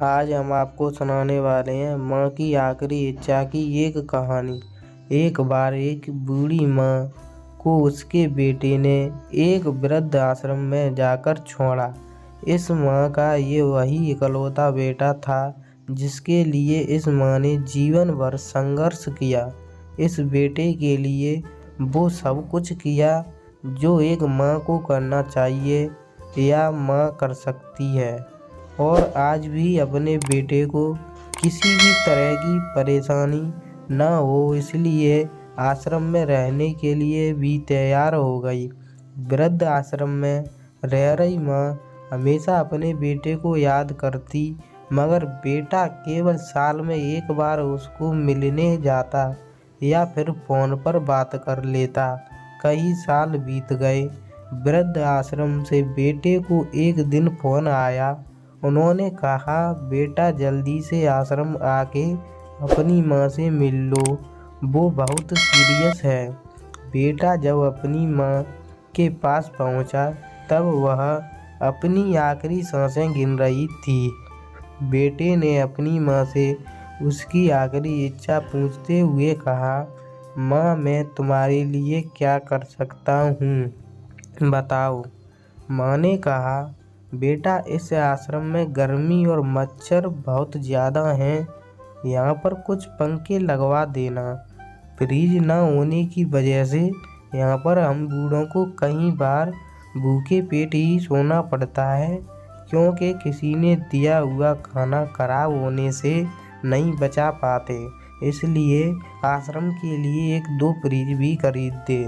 आज हम आपको सुनाने वाले हैं माँ की आखिरी इच्छा की एक कहानी। एक बार एक बूढ़ी माँ को उसके बेटे ने एक वृद्ध आश्रम में जाकर छोड़ा। इस माँ का ये वही इकलौता बेटा था जिसके लिए इस माँ ने जीवन भर संघर्ष किया। इस बेटे के लिए वो सब कुछ किया जो एक माँ को करना चाहिए या माँ कर सकती है, और आज भी अपने बेटे को किसी भी तरह की परेशानी न हो इसलिए आश्रम में रहने के लिए भी तैयार हो गई। वृद्ध आश्रम में रह रही माँ हमेशा अपने बेटे को याद करती, मगर बेटा केवल साल में एक बार उसको मिलने जाता या फिर फोन पर बात कर लेता। कई साल बीत गए। वृद्ध आश्रम से बेटे को एक दिन फोन आया। उन्होंने कहा, बेटा जल्दी से आश्रम आके अपनी माँ से मिल लो, वो बहुत सीरियस है। बेटा जब अपनी माँ के पास पहुँचा तब वह अपनी आखिरी सांसें गिन रही थी। बेटे ने अपनी माँ से उसकी आखिरी इच्छा पूछते हुए कहा, माँ मैं तुम्हारे लिए क्या कर सकता हूँ, बताओ। माँ ने कहा, बेटा इस आश्रम में गर्मी और मच्छर बहुत ज़्यादा हैं, यहाँ पर कुछ पंखे लगवा देना। फ्रिज न होने की वजह से यहाँ पर हम बूढ़ों को कई बार भूखे पेट ही सोना पड़ता है, क्योंकि किसी ने दिया हुआ खाना खराब होने से नहीं बचा पाते। इसलिए आश्रम के लिए एक दो फ्रिज भी खरीद दे।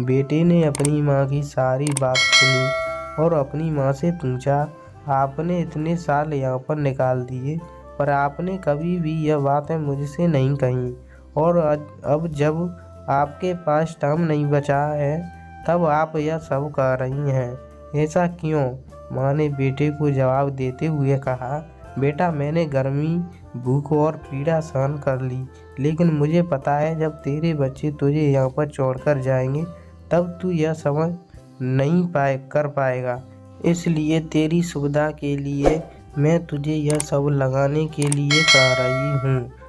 बेटे ने अपनी माँ की सारी बात सुनी और अपनी माँ से पूछा, आपने इतने साल यहाँ पर निकाल दिए पर आपने कभी भी यह बातें मुझसे नहीं कही, और अब जब आपके पास टाइम नहीं बचा है तब आप यह सब कह रही हैं, ऐसा क्यों? माँ ने बेटे को जवाब देते हुए कहा, बेटा मैंने गर्मी, भूख और पीड़ा सहन कर ली, लेकिन मुझे पता है जब तेरे बच्चे तुझे यहाँ पर छोड़कर जाएंगे तब तू यह समझ नहीं कर पाएगा। इसलिए तेरी सुविधा के लिए मैं तुझे यह सब लगाने के लिए कह रही हूँ।